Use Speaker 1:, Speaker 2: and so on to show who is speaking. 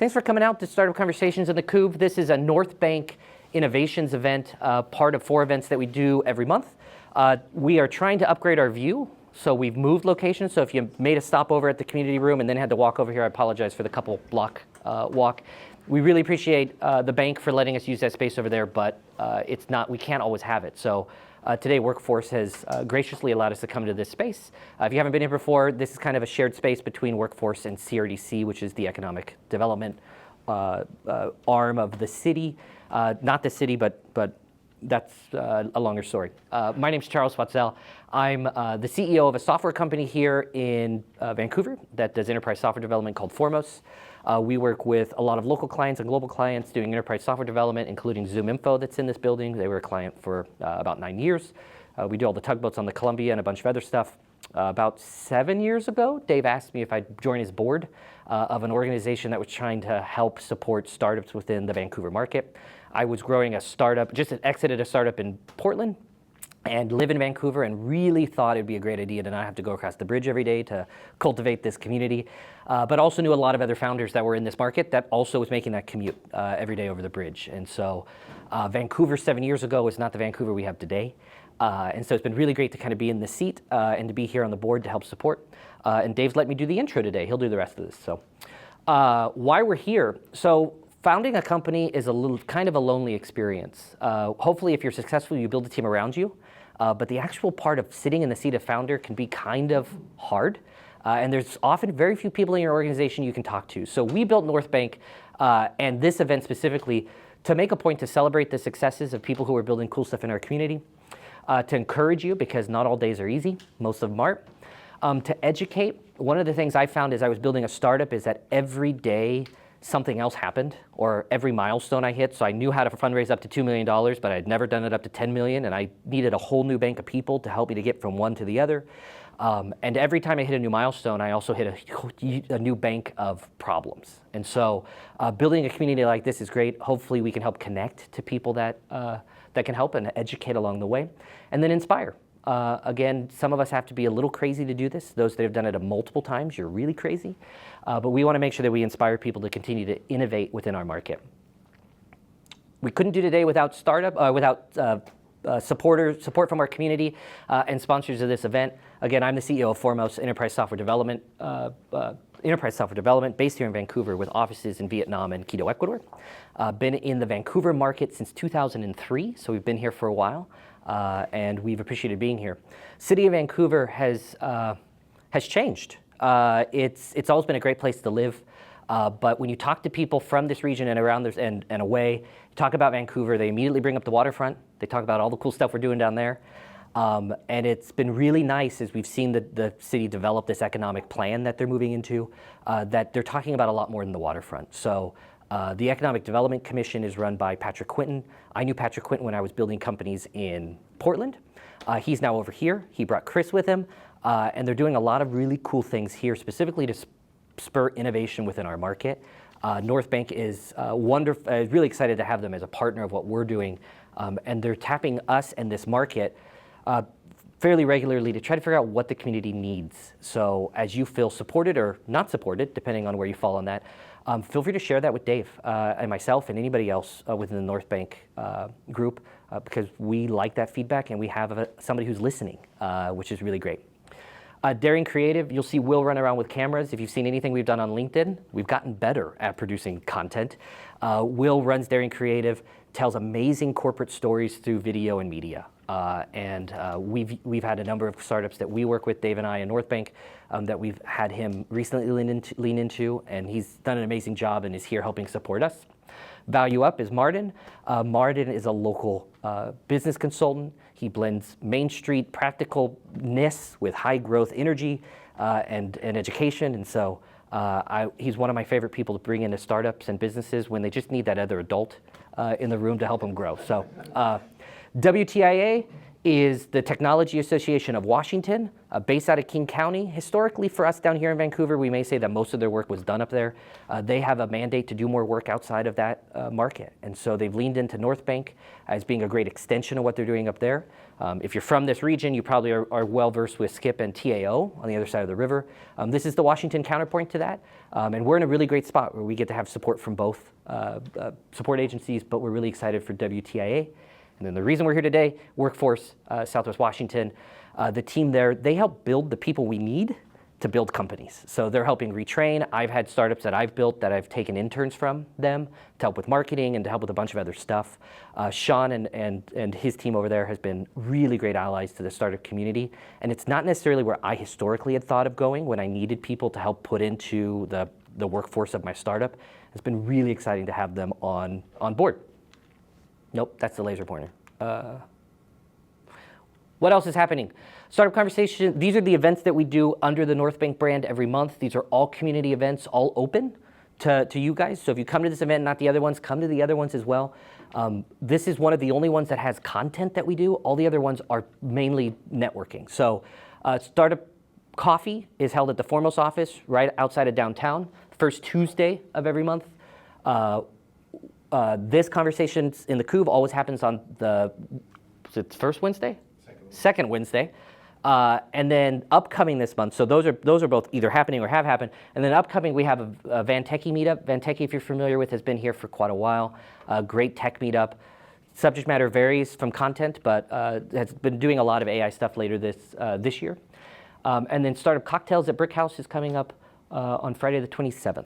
Speaker 1: Thanks for coming out to Startup Conversations in the Couve. This is a North Bank Innovations event, part of 4 events that we do every month. We are trying to upgrade our view, so we've moved locations. So if you made a stop over at the community room and then had to walk over here, I apologize for the couple block walk. We really appreciate the bank for letting us use that space over there, but we can't always have it. So today, Workforce has graciously allowed us to come to this space. If you haven't been here before, this is kind of a shared space between Workforce and CRDC, which is the economic development arm of the city. Not the city, but that's a longer story. My name's Charles Swatzell. I'm the CEO of a software company here in Vancouver that does enterprise software development called Foremost. We work with a lot of local clients and global clients doing enterprise software development, including Zoom Info that's in this building. They were a client for about 9 years. We do all the tugboats on the Columbia and a bunch of other stuff. About 7 years ago, Dave asked me if I'd join his board of an organization that was trying to help support startups within the Vancouver market. I was growing a startup, just exited a startup in Portland and live in Vancouver, and really thought it'd be a great idea to not have to go across the bridge every day to cultivate this community, but also knew a lot of other founders that were in this market that also was making that commute every day over the bridge. And so Vancouver 7 years ago was not the Vancouver we have today. And so it's been really great to kind of be in the seat and to be here on the board to help support. And Dave's let me do the intro today. He'll do the rest of this. So why we're here. So founding a company is kind of a lonely experience. Hopefully, if you're successful, you build a team around you. But the actual part of sitting in the seat of founder can be kind of hard. And there's often very few people in your organization you can talk to. So we built North Bank and this event specifically to make a point to celebrate the successes of people who are building cool stuff in our community, to encourage you, because not all days are easy, most of them aren't, to educate. One of the things I found as I was building a startup is that every day something else happened, or every milestone I hit. So I knew how to fundraise up to $2 million, but I'd never done it up to 10 million, and I needed a whole new bank of people to help me to get from one to the other. And every time I hit a new milestone, I also hit a new bank of problems. And so building a community like this is great. Hopefully we can help connect to people that can help and educate along the way, and then inspire. Again, some of us have to be a little crazy to do this. Those that have done it multiple times, you're really crazy. But we want to make sure that we inspire people to continue to innovate within our market. We couldn't do today without support from our community and sponsors of this event. Again, I'm the CEO of Foremost Enterprise Software Development, based here in Vancouver with offices in Vietnam and Quito, Ecuador. Been in the Vancouver market since 2003, so we've been here for a while. And we've appreciated being here. City of Vancouver has changed. It's always been a great place to live, but when you talk to people from this region and around this and away, talk about Vancouver, they immediately bring up the waterfront. They talk about all the cool stuff we're doing down there. And it's been really nice as we've seen the city develop this economic plan that they're moving into, that they're talking about a lot more than the waterfront. So the Economic Development Commission is run by Patrick Quinton. I knew Patrick Quinton when I was building companies in Portland. He's now over here. He brought Chris with him. And they're doing a lot of really cool things here, specifically to spur innovation within our market. North Bank is really excited to have them as a partner of what we're doing. And they're tapping us and this market fairly regularly to try to figure out what the community needs. So as you feel supported or not supported, depending on where you fall on that, feel free to share that with Dave and myself and anybody else within the North Bank group, because we like that feedback and we have somebody who's listening, which is really great. Daring Creative, you'll see Will run around with cameras. If you've seen anything we've done on LinkedIn, we've gotten better at producing content. Will runs Daring Creative, tells amazing corporate stories through video and media. We've had a number of startups that we work with, Dave and I, in North Bank, that we've had him recently lean into, and he's done an amazing job and is here helping support us. Value Up is Martin. Martin is a local business consultant. He blends Main Street practicalness with high growth energy and education. And so he's one of my favorite people to bring into startups and businesses when they just need that other adult in the room to help them grow. So WTIA is the Technology Association of Washington, based out of King County. Historically, for us down here in Vancouver, we may say that most of their work was done up there. They have a mandate to do more work outside of that market. And so they've leaned into North Bank as being a great extension of what they're doing up there. If you're from this region, you probably are well-versed with SCIP and TAO on the other side of the river. This is the Washington counterpoint to that. And we're in a really great spot where we get to have support from both support agencies, but we're really excited for WTIA. And then the reason we're here today, Workforce, Southwest Washington, the team there, they help build the people we need to build companies. So they're helping retrain. I've had startups that I've built that I've taken interns from them to help with marketing and to help with a bunch of other stuff. Sean and his team over there has been really great allies to the startup community. And it's not necessarily where I historically had thought of going when I needed people to help put into the workforce of my startup. It's been really exciting to have them on board. Nope, that's the laser pointer. What else is happening? Startup Conversation, these are the events that we do under the North Bank brand every month. These are all community events, all open to you guys. So if you come to this event, not the other ones, come to the other ones as well. This is one of the only ones that has content that we do. All the other ones are mainly networking. So Startup Coffee is held at the Foremost office right outside of downtown, first Tuesday of every month. This conversation in the Couve always happens on is it first Wednesday? Second Wednesday. And then upcoming this month, so those are both either happening or have happened. And then upcoming, we have a Vantechy meetup. Vantechy, if you're familiar with, has been here for quite a while. Great tech meetup. Subject matter varies from content, but has been doing a lot of AI stuff later this year. And then Startup Cocktails at Brick House is coming up on Friday the 27th.